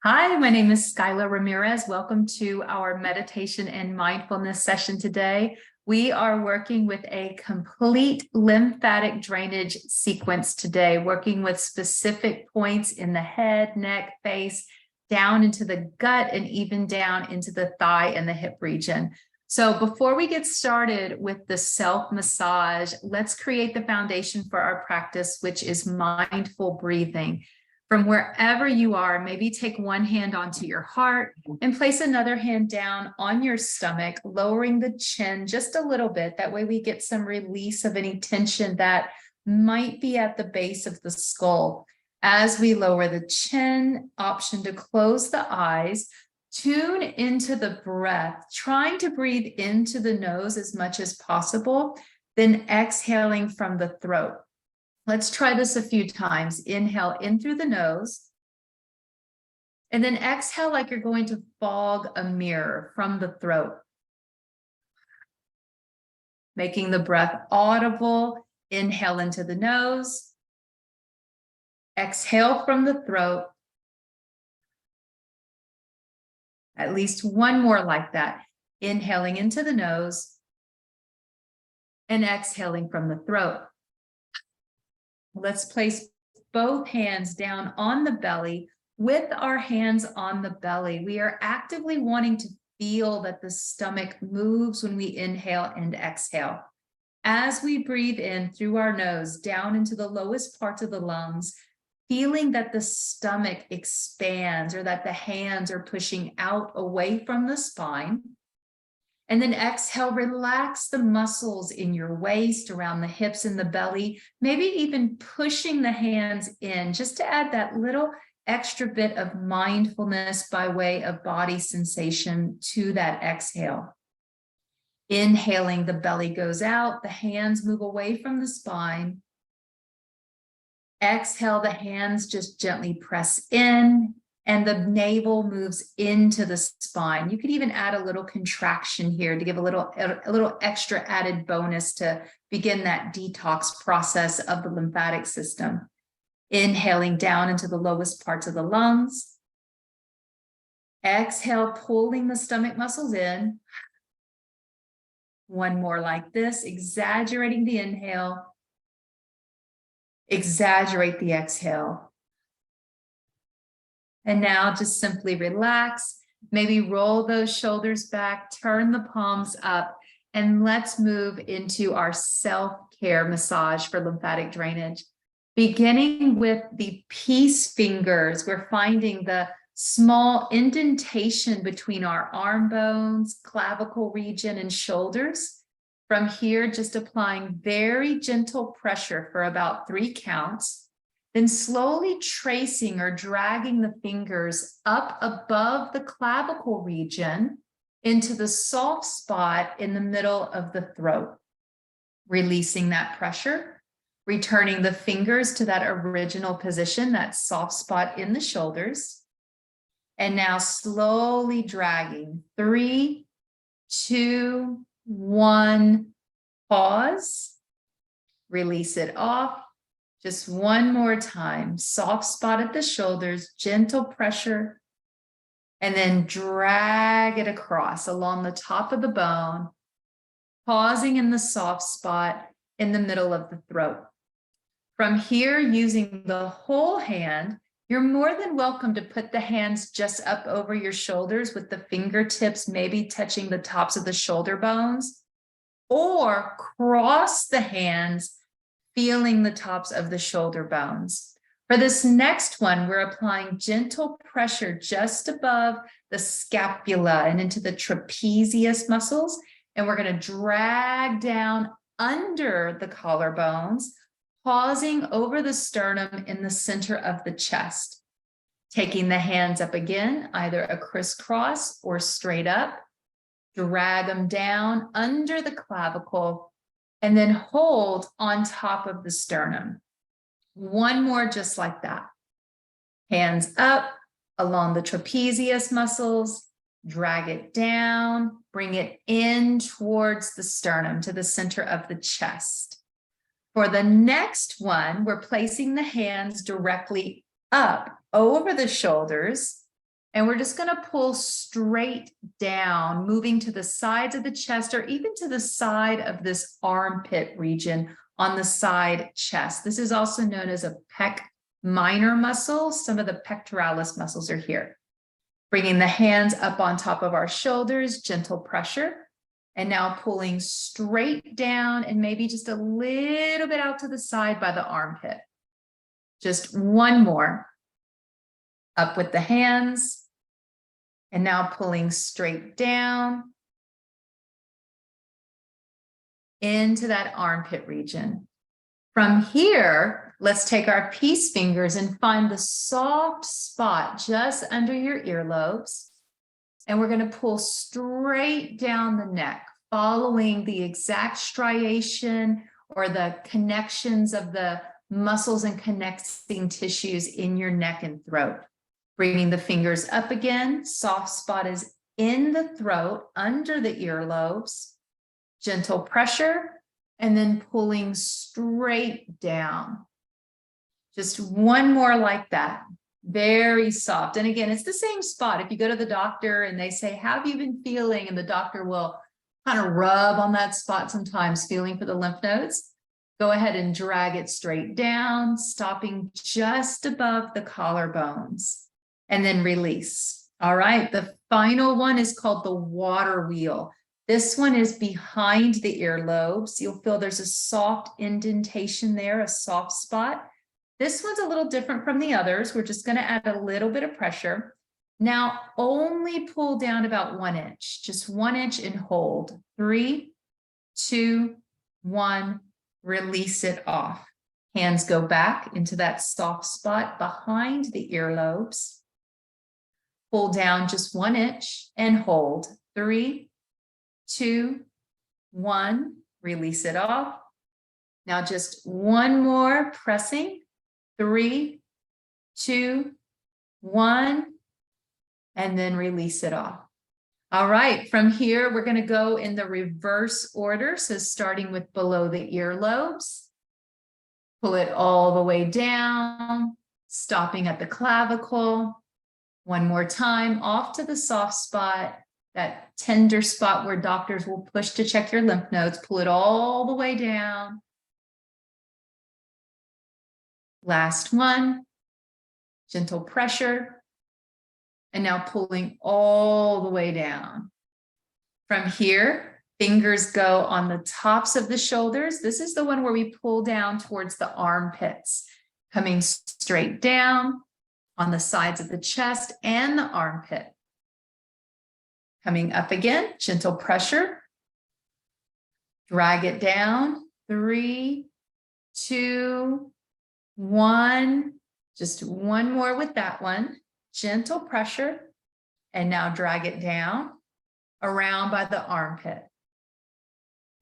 Hi, my name is Skylar Ramirez. Welcome to our meditation and mindfulness session today. We are working with a complete lymphatic drainage sequence today, working with specific points in the head, neck, face, down into the gut, and even down into the thigh and the hip region. So before we get started with the self-massage, let's create the foundation for our practice, which is mindful breathing. From wherever you are, maybe take one hand onto your heart and place another hand down on your stomach, lowering the chin just a little bit. That way we get some release of any tension that might be at the base of the skull. As we lower the chin, option to close the eyes, tune into the breath, trying to breathe into the nose as much as possible, then exhaling from the throat. Let's try this a few times. Inhale in through the nose, and then exhale like you're going to fog a mirror from the throat. Making the breath audible. Inhale into the nose, exhale from the throat. At least one more like that. Inhaling into the nose and exhaling from the throat. Let's place both hands down on the belly. With our hands on the belly, we are actively wanting to feel that the stomach moves when we inhale and exhale. As we breathe in through our nose down into the lowest parts of the lungs, feeling that the stomach expands or that the hands are pushing out away from the spine. And then exhale, relax the muscles in your waist, around the hips and the belly, maybe even pushing the hands in just to add that little extra bit of mindfulness by way of body sensation to that exhale. Inhaling, the belly goes out, the hands move away from the spine. Exhale, the hands just gently press in, and the navel moves into the spine. You could even add a little contraction here to give a little extra added bonus to begin that detox process of the lymphatic system. Inhaling down into the lowest parts of the lungs. Exhale, pulling the stomach muscles in. One more like this, exaggerating the inhale. Exaggerate the exhale. And now just simply relax, maybe roll those shoulders back, turn the palms up, and let's move into our self-care massage for lymphatic drainage. Beginning with the peace fingers, we're finding the small indentation between our arm bones, clavicle region, and shoulders. From here, just applying very gentle pressure for about 3 counts. Then slowly tracing or dragging the fingers up above the clavicle region into the soft spot in the middle of the throat. Releasing that pressure, returning the fingers to that original position, that soft spot in the shoulders. And now slowly dragging. 3, 2, 1, pause. Release it off. Just one more time, soft spot at the shoulders, gentle pressure, and then drag it across along the top of the bone, pausing in the soft spot in the middle of the throat. From here, using the whole hand, you're more than welcome to put the hands just up over your shoulders with the fingertips maybe touching the tops of the shoulder bones, or cross the hands feeling the tops of the shoulder bones. For this next one, we're applying gentle pressure just above the scapula and into the trapezius muscles. And we're going to drag down under the collarbones, pausing over the sternum in the center of the chest. Taking the hands up again, either a crisscross or straight up. Drag them down under the clavicle, and then hold on top of the sternum. One more just like that. Hands up along the trapezius muscles, drag it down, bring it in towards the sternum to the center of the chest. For the next one, we're placing the hands directly up over the shoulders, And we're just going to pull straight down, moving to the sides of the chest or even to the side of this armpit region on the side chest. This is also known as a pec minor muscle. Some of the pectoralis muscles are here. Bringing the hands up on top of our shoulders, gentle pressure. And now pulling straight down and maybe just a little bit out to the side by the armpit. Just one more. Up with the hands. And now pulling straight down into that armpit region. From here, let's take our peace fingers and find the soft spot just under your earlobes. And we're going to pull straight down the neck, following the exact striation or the connections of the muscles and connecting tissues in your neck and throat. Bringing the fingers up again, soft spot is in the throat, under the earlobes, gentle pressure, and then pulling straight down. Just one more like that, very soft. And again, it's the same spot. If you go to the doctor and they say, how have you been feeling? And the doctor will kind of rub on that spot sometimes, feeling for the lymph nodes. Go ahead and drag it straight down, stopping just above the collarbones. And then release. All right, the final one is called the water wheel. This one is behind the earlobes. You'll feel there's a soft indentation there, a soft spot. This one's a little different from the others. We're just going to add a little bit of pressure. Now, only pull down about 1 inch, just 1 inch and hold. 3, 2, 1, release it off. Hands go back into that soft spot behind the earlobes. Pull down just 1 inch and hold. 3, 2, 1, release it off. Now just one more pressing. 3, 2, 1, and then release it off. All right, from here, we're going to go in the reverse order. So starting with below the earlobes, pull it all the way down, stopping at the clavicle. One more time, off to the soft spot, that tender spot where doctors will push to check your lymph nodes. Pull it all the way down. Last one, gentle pressure. And now pulling all the way down. From here, fingers go on the tops of the shoulders. This is the one where we pull down towards the armpits, coming straight down. On the sides of the chest and the armpit. Coming up again, gentle pressure. Drag it down. 3, 2, 1. Just one more with that one. Gentle pressure. And now drag it down around by the armpit.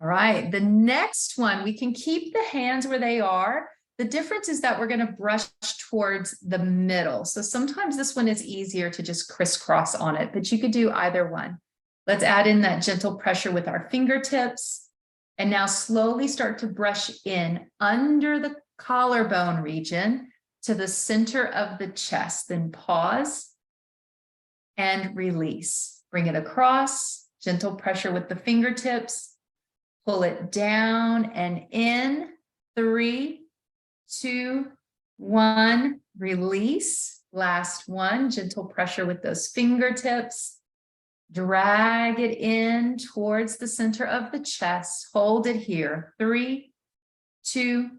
All right, the next one, we can keep the hands where they are. The difference is that we're going to brush towards the middle. So sometimes this one is easier to just crisscross on it, but you could do either one. Let's add in that gentle pressure with our fingertips. And now slowly start to brush in under the collarbone region to the center of the chest. Then pause and release. Bring it across, gentle pressure with the fingertips. Pull it down and in. 3, 2, 1, release. Last one, gentle pressure with those fingertips. Drag it in towards the center of the chest. Hold it here. 3, 2,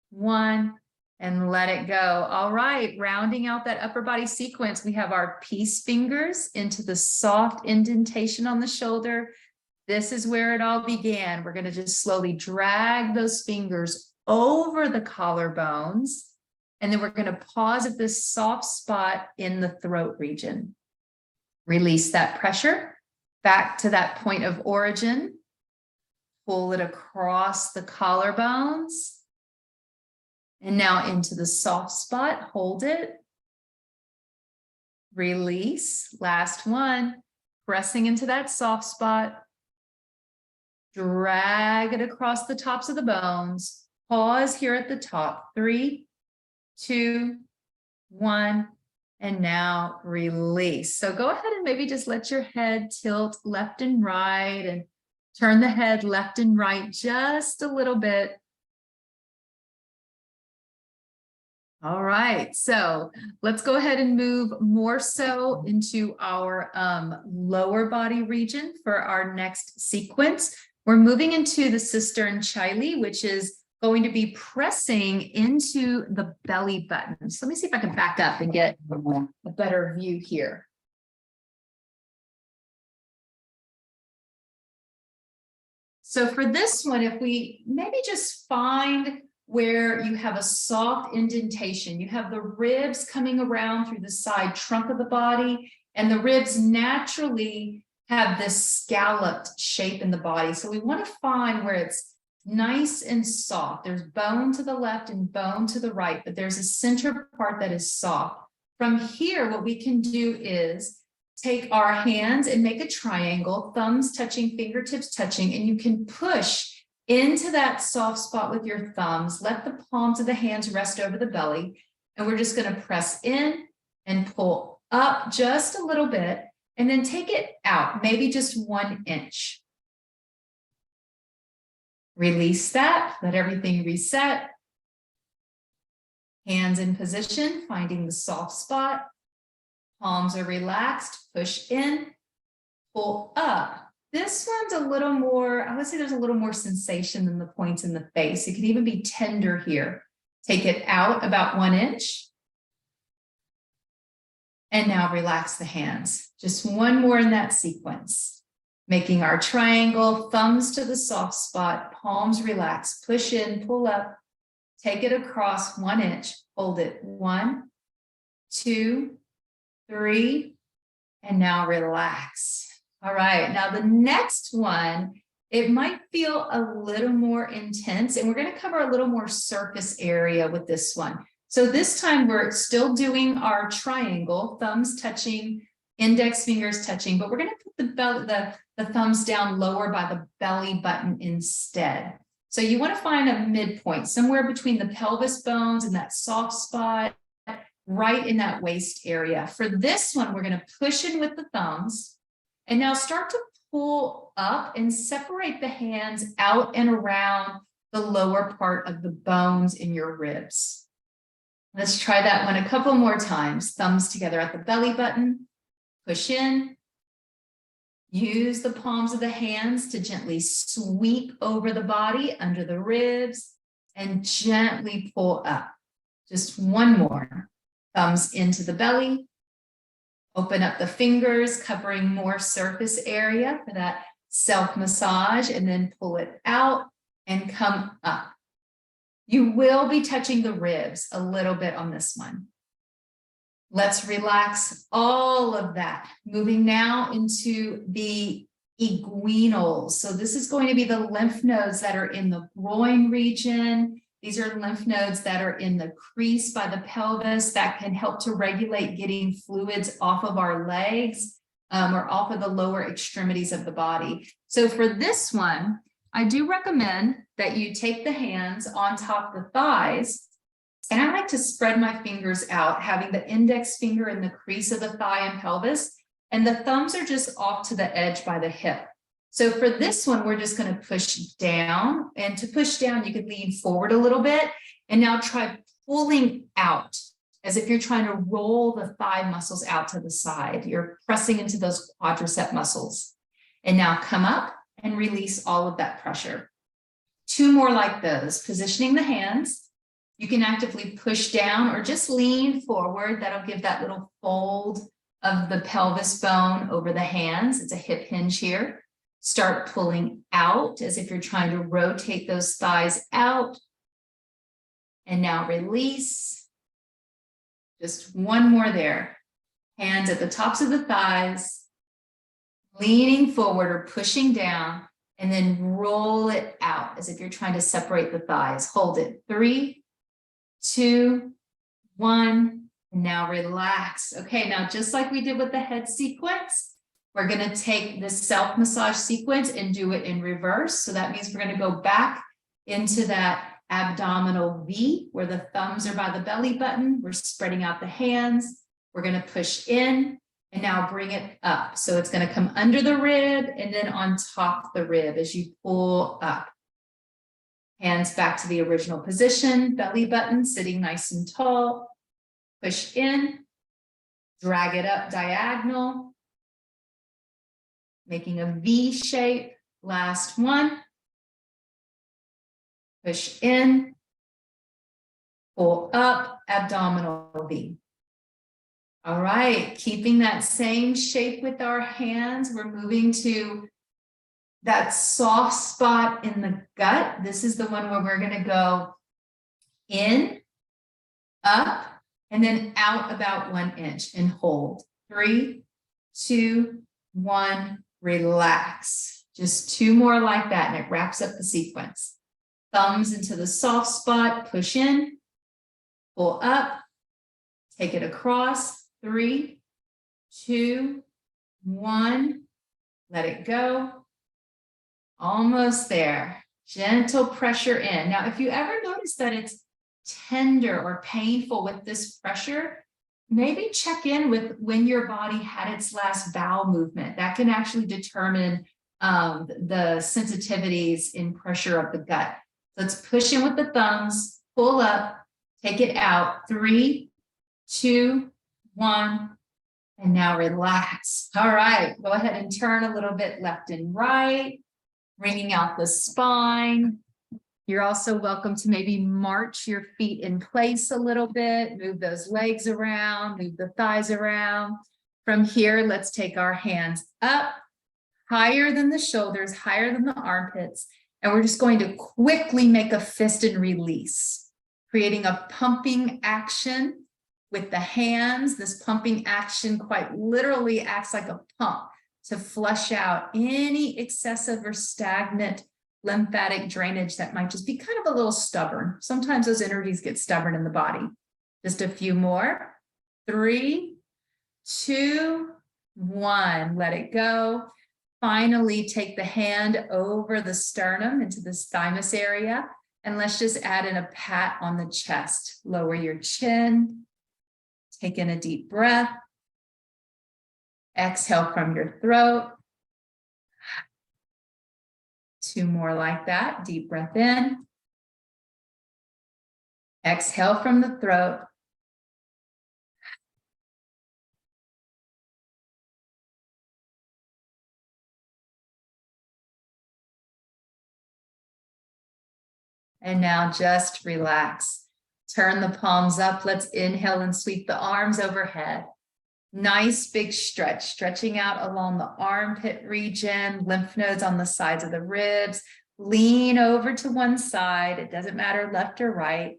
1, and let it go. All right, rounding out that upper body sequence, we have our peace fingers into the soft indentation on the shoulder. This is where it all began. We're going to just slowly drag those fingers over the collarbones, and then we're going to pause at this soft spot in the throat region. Release that pressure back to that point of origin. Pull it across the collarbones. And now into the soft spot, hold it. Release, last one, pressing into that soft spot. Drag it across the tops of the bones. Pause here at the top. 3, 2, 1, And now release. So go ahead and maybe just let your head tilt left and right and turn the head left and right just a little bit. All right, so let's go ahead and move more so into our lower body region for our next sequence. We're moving into the Cistern Chili, which is going to be pressing into the belly button. So let me see if I can back up and get a better view here. So for this one, if we maybe just find where you have a soft indentation, you have the ribs coming around through the side trunk of the body, and the ribs naturally have this scalloped shape in the body. So we want to find where it's nice and soft. There's bone to the left and bone to the right, but there's a center part that is soft. From here, what we can do is take our hands and make a triangle, thumbs touching, fingertips touching, and you can push into that soft spot with your thumbs. Let the palms of the hands rest over the belly, and we're just going to press in and pull up just a little bit, and then take it out, maybe just 1 inch. Release that, let everything reset. Hands in position, finding the soft spot. Palms are relaxed, push in, pull up. This one's a little more, I would say there's a little more sensation than the points in the face. It can even be tender here. Take it out about 1 inch. And now relax the hands. Just one more in that sequence. Making our triangle, thumbs to the soft spot, palms relax, push in, pull up, take it across 1 inch, hold it 1, 2, 3, and now relax. All right, now the next one, it might feel a little more intense, and we're going to cover a little more surface area with this one. So this time we're still doing our triangle, thumbs touching, index fingers touching, but we're going to put the thumbs down lower by the belly button instead. So you want to find a midpoint, somewhere between the pelvis bones and that soft spot, right in that waist area. For this one, we're going to push in with the thumbs, and now start to pull up and separate the hands out and around the lower part of the bones in your ribs. Let's try that one a couple more times. Thumbs together at the belly button, push in. Use the palms of the hands to gently sweep over the body under the ribs and gently pull up. Just one more. Thumbs into the belly. Open up the fingers, covering more surface area for that self-massage, and then pull it out and come up. You will be touching the ribs a little bit on this one. Let's relax all of that. Moving now into the inguinals. So this is going to be the lymph nodes that are in the groin region. These are lymph nodes that are in the crease by the pelvis that can help to regulate getting fluids off of our legs or off of the lower extremities of the body. So for this one, I do recommend that you take the hands on top of the thighs. And I like to spread my fingers out, having the index finger in the crease of the thigh and pelvis, and the thumbs are just off to the edge by the hip. So for this one, we're just going to push down, and to push down, you could lean forward a little bit, and now try pulling out as if you're trying to roll the thigh muscles out to the side. You're pressing into those quadricep muscles. And now come up and release all of that pressure. 2 more like those, positioning the hands. You can actively push down or just lean forward. That'll give that little fold of the pelvis bone over the hands. It's a hip hinge here. Start pulling out as if you're trying to rotate those thighs out. And now release. Just one more there. Hands at the tops of the thighs, leaning forward or pushing down, and then roll it out as if you're trying to separate the thighs. Hold it. 3, 2, 1, and now relax. Okay, now just like we did with the head sequence, we're going to take this self-massage sequence and do it in reverse. So that means we're going to go back into that abdominal V where the thumbs are by the belly button. We're spreading out the hands, We're going to push in and now bring it up. So it's going to come under the rib and then on top of the rib as you pull up. Hands back to the original position, belly button sitting nice and tall. Push in, drag it up diagonal, making a V shape. Last one. Push in, pull up, abdominal V. All right, keeping that same shape with our hands, we're moving to that soft spot in the gut. This is the one where we're going to go in, up, and then out about 1 inch and hold. 3, 2, 1, relax. Just 2 more like that, and it wraps up the sequence. Thumbs into the soft spot, push in, pull up, take it across. 3, 2, 1, let it go. Almost there. Gentle pressure in. Now, if you ever notice that it's tender or painful with this pressure, maybe check in with when your body had its last bowel movement. That can actually determine the sensitivities in pressure of the gut. Let's push in with the thumbs, pull up, take it out. 3, 2, 1, and now relax. All right, go ahead and turn a little bit left and right, bringing out the spine. You're also welcome to maybe march your feet in place a little bit, move those legs around, move the thighs around. From here, let's take our hands up, higher than the shoulders, higher than the armpits, and we're just going to quickly make a fist and release, creating a pumping action with the hands. This pumping action quite literally acts like a pump to flush out any excessive or stagnant lymphatic drainage that might just be kind of a little stubborn. Sometimes those energies get stubborn in the body. Just a few more. 3, 2, 1. Let it go. Finally, take the hand over the sternum into this thymus area. And let's just add in a pat on the chest. Lower your chin. Take in a deep breath. Exhale from your throat. 2 more like that. Deep breath in. Exhale from the throat. And now just relax. Turn the palms up. Let's inhale and sweep the arms overhead. Nice big stretch, stretching out along the armpit region, lymph nodes on the sides of the ribs. Lean over to one side. It doesn't matter left or right.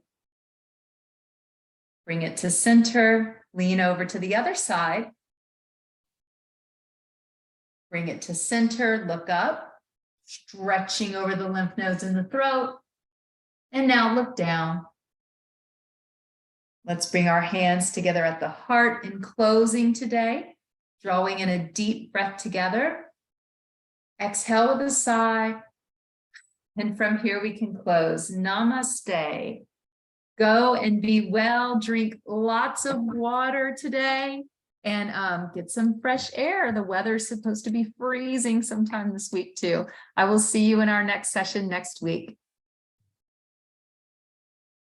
Bring it to center. Lean over to the other side. Bring it to center. Look up, stretching over the lymph nodes in the throat. And now look down. Let's bring our hands together at the heart in closing today, drawing in a deep breath together. Exhale with a sigh. And from here we can close. Namaste. Go and be well. Drink lots of water today and get some fresh air. The weather's supposed to be freezing sometime this week too. I will see you in our next session next week.